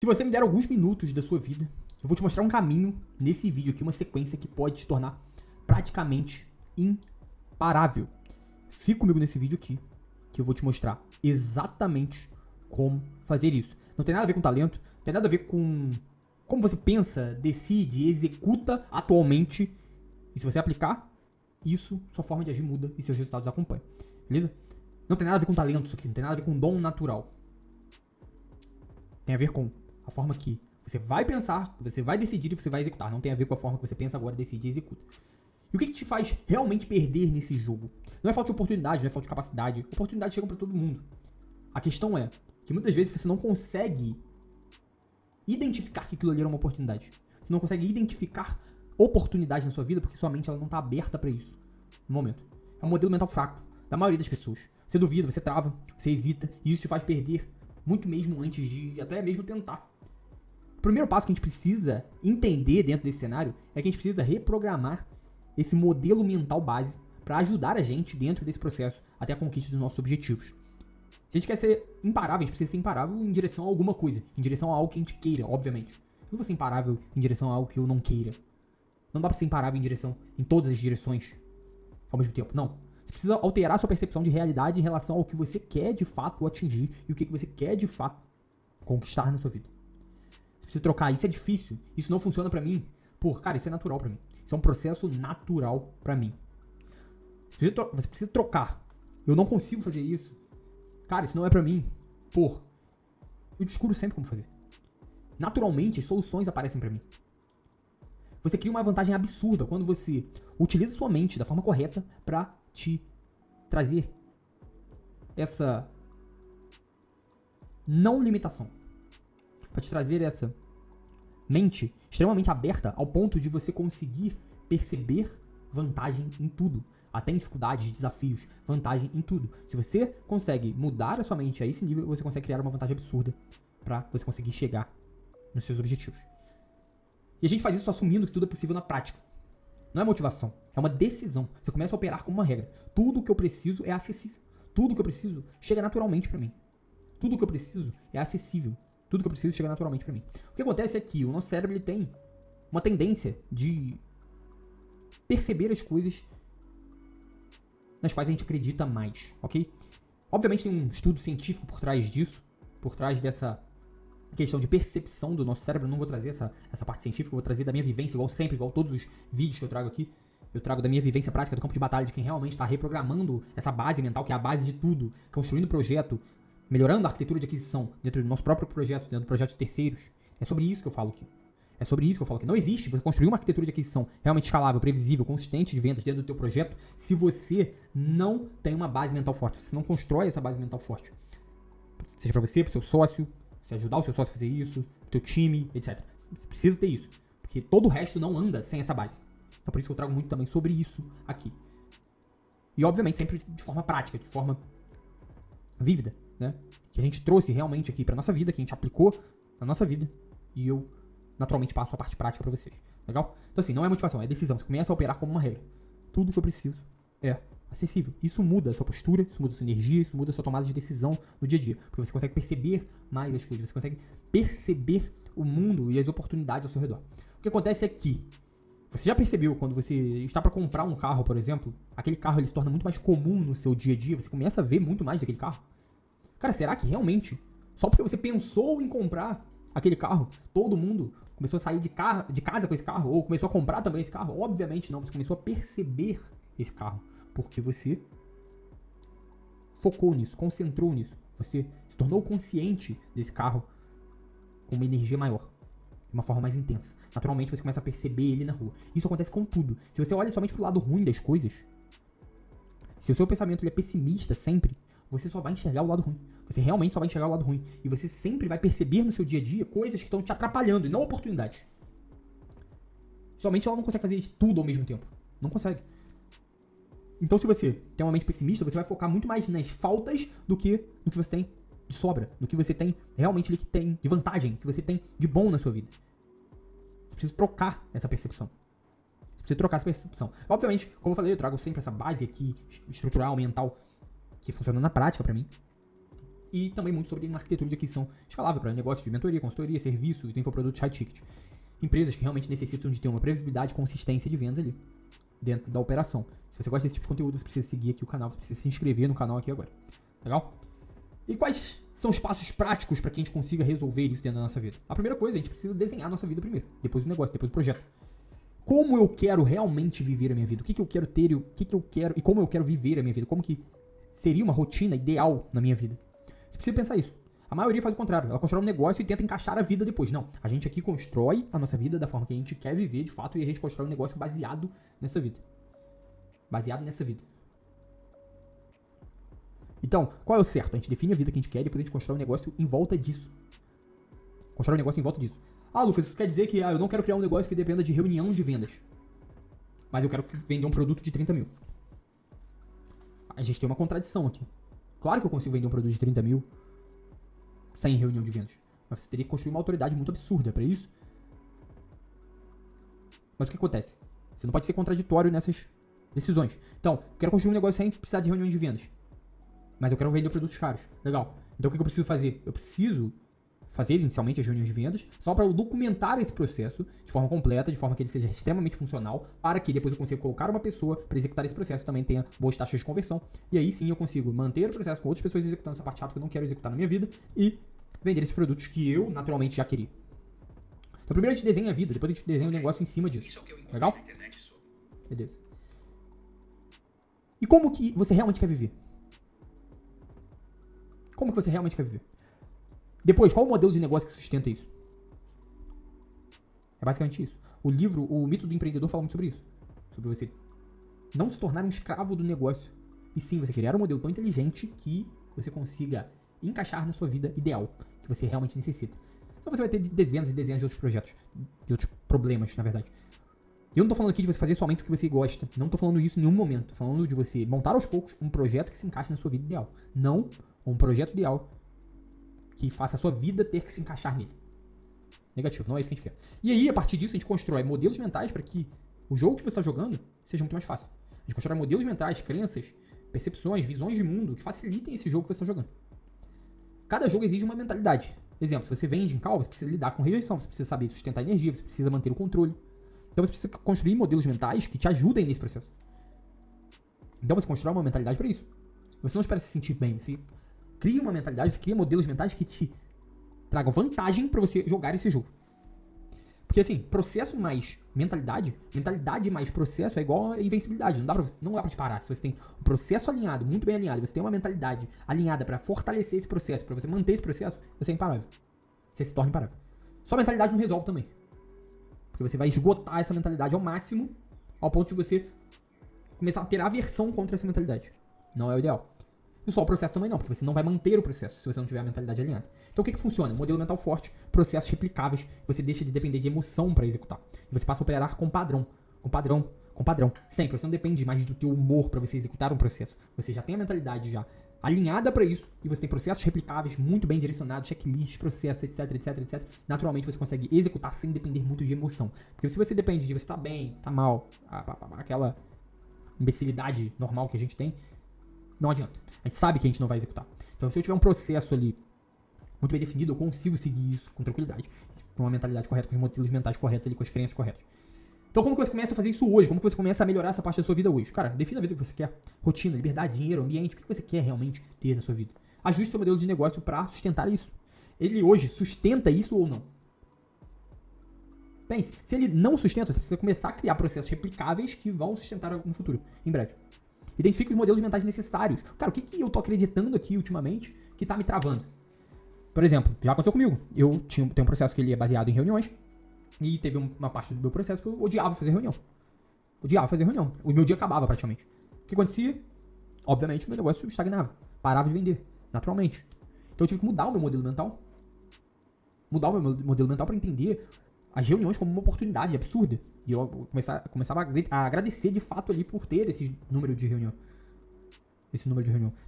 Se você me der alguns minutos da sua vida, eu vou te mostrar um caminho nesse vídeo aqui, uma sequência que pode te tornar praticamente imparável. Fica comigo nesse vídeo aqui, que eu vou te mostrar exatamente como fazer isso. Não tem nada a ver com talento, não tem nada a ver com como você pensa, decide, executa atualmente. E se você aplicar isso, sua forma de agir muda e seus resultados acompanham. Beleza? Não tem nada a ver com talento isso aqui, não tem nada a ver com dom natural. Tem a ver com a forma que você vai pensar, que você vai decidir e você vai executar. Não tem a ver com a forma que você pensa agora, decide e executa. E o que te faz realmente perder nesse jogo? Não é falta de oportunidade, não é falta de capacidade. Oportunidades chegam pra todo mundo. A questão é que muitas vezes você não consegue identificar que aquilo ali era uma oportunidade. Você não consegue identificar oportunidade na sua vida porque sua mente ela não tá aberta pra isso no momento. É um modelo mental fraco da maioria das pessoas. Você duvida, você trava, você hesita e isso te faz perder muito mesmo antes de até mesmo tentar. O primeiro passo que a gente precisa entender dentro desse cenário é que a gente precisa reprogramar esse modelo mental base para ajudar a gente dentro desse processo até a conquista dos nossos objetivos. Se a gente quer ser imparável, a gente precisa ser imparável em direção a alguma coisa, em direção a algo que a gente queira, obviamente. Eu não vou ser imparável em direção a algo que eu não queira. Não dá pra ser imparável em todas as direções ao mesmo tempo, não. Você precisa alterar sua percepção de realidade em relação ao que você quer de fato atingir e o que você quer de fato conquistar na sua vida. Você precisa trocar, isso é difícil, isso não funciona pra mim. Pô, cara, isso é natural pra mim. Isso é um processo natural pra mim. Você precisa trocar. Eu não consigo fazer isso. Cara, isso não é pra mim. Pô, eu descubro sempre como fazer. Naturalmente, soluções aparecem pra mim. Você cria uma vantagem absurda quando você utiliza sua mente da forma correta pra te trazer essa não limitação. Pra te trazer essa mente extremamente aberta ao ponto de você conseguir perceber vantagem em tudo. Até em dificuldades, desafios, vantagem em tudo. Se você consegue mudar a sua mente a esse nível, você consegue criar uma vantagem absurda pra você conseguir chegar nos seus objetivos. E a gente faz isso assumindo que tudo é possível na prática. Não é motivação, é uma decisão. Você começa a operar como uma regra. Tudo que eu preciso é acessível. Tudo que eu preciso chega naturalmente pra mim. Tudo que eu preciso é acessível. Tudo que eu preciso chega naturalmente pra mim. O que acontece é que o nosso cérebro ele tem uma tendência de perceber as coisas nas quais a gente acredita mais, ok? Obviamente tem um estudo científico por trás disso, por trás dessa questão de percepção do nosso cérebro. Eu não vou trazer essa parte científica, eu vou trazer da minha vivência, igual sempre, igual todos os vídeos que eu trago aqui. Eu trago da minha vivência prática do campo de batalha, de quem realmente está reprogramando essa base mental, que é a base de tudo, construindo projeto, melhorando a arquitetura de aquisição dentro do nosso próprio projeto, dentro do projeto de terceiros. É sobre isso que eu falo aqui. É sobre isso que eu falo aqui. Não existe você construir uma arquitetura de aquisição realmente escalável, previsível, consistente de vendas dentro do teu projeto se você não tem uma base mental forte. Se você não constrói essa base mental forte. Seja para você, para o seu sócio, se ajudar o seu sócio a fazer isso, o teu time, etc. Você precisa ter isso. Porque todo o resto não anda sem essa base. Então por isso que eu trago muito também sobre isso aqui. E obviamente sempre de forma prática, de forma vívida, né? Que a gente trouxe realmente aqui pra nossa vida, que a gente aplicou na nossa vida. E eu naturalmente passo a parte prática pra vocês. Legal? Então assim, não é motivação, é decisão. Você começa a operar como uma regra. Tudo que eu preciso é acessível. Isso muda a sua postura, isso muda a sua energia, isso muda a sua tomada de decisão no dia a dia. Porque você consegue perceber mais as coisas, você consegue perceber o mundo e as oportunidades ao seu redor. O que acontece é que você já percebeu quando você está para comprar um carro, por exemplo, aquele carro ele se torna muito mais comum no seu dia a dia, você começa a ver muito mais daquele carro. Cara, será que realmente, só porque você pensou em comprar aquele carro, todo mundo começou a sair de casa com esse carro, ou começou a comprar também esse carro? Obviamente não, você começou a perceber esse carro, porque você focou nisso, concentrou nisso, você se tornou consciente desse carro com uma energia maior, de uma forma mais intensa. Naturalmente você começa a perceber ele na rua. Isso acontece com tudo. Se você olha somente pro lado ruim das coisas, se o seu pensamento ele é pessimista sempre, você só vai enxergar o lado ruim. Você realmente só vai enxergar o lado ruim. E você sempre vai perceber no seu dia a dia coisas que estão te atrapalhando e não oportunidades. Somente ela não consegue fazer isso tudo ao mesmo tempo. Não consegue. Então se você tem uma mente pessimista, você vai focar muito mais nas faltas do que no que você tem de sobra. No que você tem realmente ali que tem de vantagem, que você tem de bom na sua vida. Você precisa trocar essa percepção. Você precisa trocar essa percepção. Obviamente, como eu falei, eu trago sempre essa base aqui, estrutural, mental, que funciona na prática pra mim. e também muito sobre uma arquitetura de aquisição escalável para negócios de mentoria, consultoria, serviços, infoprodutos, high ticket. Empresas que realmente necessitam de ter uma previsibilidade e consistência de vendas ali, dentro da operação. Se você gosta desse tipo de conteúdo, você precisa seguir aqui o canal, você precisa se inscrever no canal aqui agora. Legal? E quais são os passos práticos para que a gente consiga resolver isso dentro da nossa vida? A primeira coisa, a gente precisa desenhar a nossa vida primeiro, depois o negócio, depois o projeto. Como eu quero realmente viver a minha vida? O que eu quero ter, o que eu quero e como eu quero viver a minha vida? Como que seria uma rotina ideal na minha vida? Você precisa pensar isso. A maioria faz o contrário. Ela constrói um negócio e tenta encaixar a vida depois. Não. A gente aqui constrói a nossa vida da forma que a gente quer viver, de fato, e a gente constrói um negócio baseado nessa vida. Baseado nessa vida. Então, qual é o certo? A gente define a vida que a gente quer e depois a gente constrói um negócio em volta disso. Constrói um negócio em volta disso. Ah, Lucas, isso quer dizer que eu não quero criar um negócio que dependa de reunião de vendas. Mas eu quero vender um produto de 30 mil. A gente tem uma contradição aqui. Claro que eu consigo vender um produto de 30 mil sem reunião de vendas. Mas você teria que construir uma autoridade muito absurda para isso. Mas o que acontece? Você não pode ser contraditório nessas decisões. Então, eu quero construir um negócio sem precisar de reunião de vendas. Mas eu quero vender produtos caros. Legal. Então o que eu preciso fazer? Eu preciso fazer inicialmente as reuniões de vendas só para eu documentar esse processo de forma completa, de forma que ele seja extremamente funcional, para que depois eu consiga colocar uma pessoa para executar esse processo e também tenha boas taxas de conversão. E aí sim eu consigo manter o processo com outras pessoas executando essa parte chata que eu não quero executar na minha vida e vender esses produtos que eu naturalmente já queria. Então primeiro a gente desenha a vida, depois a gente desenha o negócio em cima disso. Legal? Beleza. E como que você realmente quer viver? Como que você realmente quer viver? Depois, qual o modelo de negócio que sustenta isso? É basicamente isso. O livro, o Mito do Empreendedor, fala muito sobre isso. Sobre você não se tornar um escravo do negócio. E sim, você criar um modelo tão inteligente que você consiga encaixar na sua vida ideal, que você realmente necessita. Então você vai ter dezenas e dezenas de outros projetos, de outros problemas, na verdade. Eu não tô falando aqui de você fazer somente o que você gosta. Não tô falando isso em nenhum momento. Tô falando de você montar aos poucos um projeto que se encaixe na sua vida ideal. Não um projeto ideal que faça a sua vida ter que se encaixar nele. Negativo, não é isso que a gente quer. E aí, a partir disso, a gente constrói modelos mentais para que o jogo que você está jogando seja muito mais fácil. A gente constrói modelos mentais, crenças, percepções, visões de mundo que facilitem esse jogo que você está jogando. Cada jogo exige uma mentalidade. Exemplo, se você vende em call, você precisa lidar com rejeição, você precisa saber sustentar energia, você precisa manter o controle. Então você precisa construir modelos mentais que te ajudem nesse processo. Então você constrói uma mentalidade para isso. Você não espera se sentir bem, você cria uma mentalidade, você cria modelos mentais que te tragam vantagem para você jogar esse jogo. Porque assim, processo mais mentalidade, mentalidade mais processo é igual a invencibilidade. Não dá pra te parar. Se você tem um processo alinhado, muito bem alinhado, você tem uma mentalidade alinhada para fortalecer esse processo, para você manter esse processo, você é imparável. Você se torna imparável. Só mentalidade não resolve também. Porque você vai esgotar essa mentalidade ao máximo, ao ponto de você começar a ter aversão contra essa mentalidade. Não é o ideal. E só o processo também não, porque você não vai manter o processo se você não tiver a mentalidade alinhada. Então o que funciona? Modelo mental forte, processos replicáveis, você deixa de depender de emoção para executar. Você passa a operar com padrão. Sempre, você não depende mais do teu humor para você executar um processo. Você já tem a mentalidade já alinhada para isso, e você tem processos replicáveis, muito bem direcionados, checklists, processos, etc. Naturalmente você consegue executar sem depender muito de emoção. Porque se você depende de você estar bem, tá mal, aquela imbecilidade normal que a gente tem, não adianta. A gente sabe que a gente não vai executar. Então, se eu tiver um processo ali muito bem definido, eu consigo seguir isso com tranquilidade, com uma mentalidade correta, com os modelos mentais corretos ali, com as crenças corretas. Então, como que você começa a fazer isso hoje? Como que você começa a melhorar essa parte da sua vida hoje? Cara, defina a vida que você quer. Rotina, liberdade, dinheiro, ambiente. O que você quer realmente ter na sua vida? Ajuste seu modelo de negócio para sustentar isso. Ele hoje sustenta isso ou não? Pense, se ele não sustenta, você precisa começar a criar processos replicáveis que vão sustentar no futuro, em breve. Identifique os modelos mentais necessários. Cara, o que eu tô acreditando aqui ultimamente que tá me travando? Por exemplo, já aconteceu comigo. Eu tenho um processo que ele é baseado em reuniões. E teve uma parte do meu processo que eu odiava fazer reunião. O meu dia acabava praticamente. O que acontecia? Obviamente o meu negócio estagnava. Parava de vender, naturalmente. Então eu tive que mudar o meu modelo mental. Para entender as reuniões como uma oportunidade absurda. E eu começava a agradecer de fato ali por ter esse número de reunião.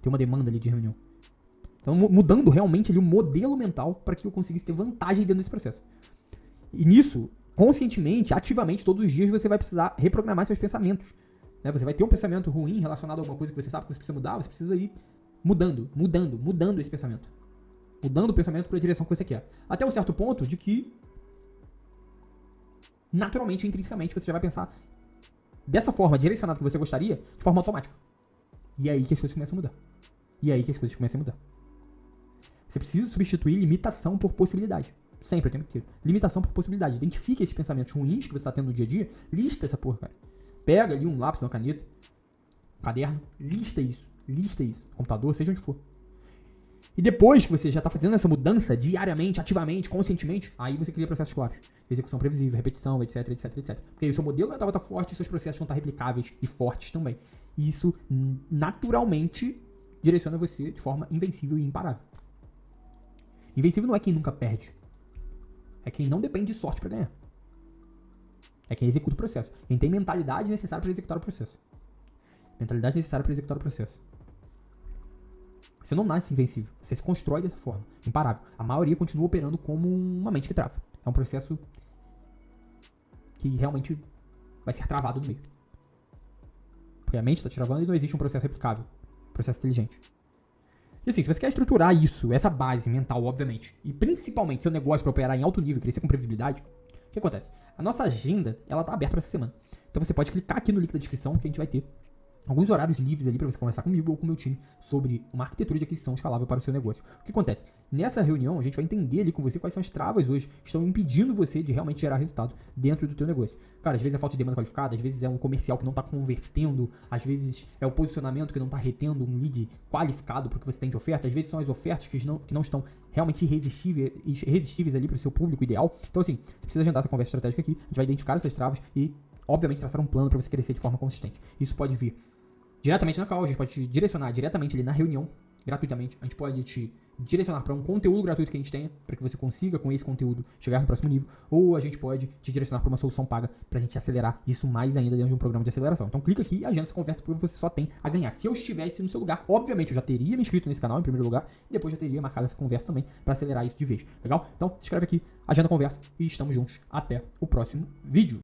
Ter uma demanda ali de reunião. Então mudando realmente ali o modelo mental para que eu conseguisse ter vantagem dentro desse processo. E nisso, conscientemente, ativamente, todos os dias você vai precisar reprogramar seus pensamentos. Né? Você vai ter um pensamento ruim relacionado a alguma coisa que você sabe que você precisa mudar, você precisa ir mudando esse pensamento. Mudando o pensamento para a direção que você quer. Até um certo ponto de que, naturalmente, intrinsecamente, você já vai pensar dessa forma, direcionada que você gostaria, de forma automática. E é aí que as coisas começam a mudar. Você precisa substituir limitação por possibilidade. Sempre, o tempo inteiro. Limitação por possibilidade. Identifique esses pensamentos ruins que você está tendo no dia a dia. Lista essa porra, cara. Pega ali um lápis, uma caneta, um caderno. Lista isso. Computador, seja onde for. E depois que você já está fazendo essa mudança diariamente, ativamente, conscientemente, aí você cria processos claros. Execução previsível, repetição, etc. Porque aí o seu modelo mental está forte e seus processos vão estar replicáveis e fortes também. E isso, naturalmente, direciona você de forma invencível e imparável. Invencível não é quem nunca perde. É quem não depende de sorte para ganhar. É quem executa o processo. Quem tem mentalidade necessária para executar o processo. Você não nasce invencível. Você se constrói dessa forma. Imparável. A maioria continua operando como uma mente que trava. É um processo que realmente vai ser travado no meio. Porque a mente está te travando e não existe um processo replicável. Processo inteligente. E assim, se você quer estruturar isso, essa base mental, obviamente, e principalmente seu negócio para operar em alto nível e crescer com previsibilidade, o que acontece? A nossa agenda, ela tá aberta para essa semana. Então você pode clicar aqui no link da descrição que a gente vai ter alguns horários livres ali para você conversar comigo ou com o meu time sobre uma arquitetura de aquisição escalável para o seu negócio. O que acontece? Nessa reunião, a gente vai entender ali com você quais são as travas hoje que estão impedindo você de realmente gerar resultado dentro do teu negócio. Cara, às vezes é falta de demanda qualificada, às vezes é um comercial que não está convertendo, às vezes é o posicionamento que não está retendo um lead qualificado porque você tem de oferta, às vezes são as ofertas que não estão realmente irresistíveis ali para o seu público ideal. Então assim, você precisa agendar essa conversa estratégica aqui, a gente vai identificar essas travas e, obviamente, traçar um plano para você crescer de forma consistente. Isso pode vir diretamente na call, a gente pode te direcionar diretamente ali na reunião, gratuitamente. A gente pode te direcionar para um conteúdo gratuito que a gente tenha, para que você consiga, com esse conteúdo, chegar no próximo nível. Ou a gente pode te direcionar para uma solução paga para a gente acelerar isso mais ainda dentro de um programa de aceleração. Então clica aqui e agenda essa conversa porque você só tem a ganhar. Se eu estivesse no seu lugar, obviamente eu já teria me inscrito nesse canal em primeiro lugar e depois já teria marcado essa conversa também para acelerar isso de vez. Legal? Então se inscreve aqui, agenda a conversa e estamos juntos. Até o próximo vídeo.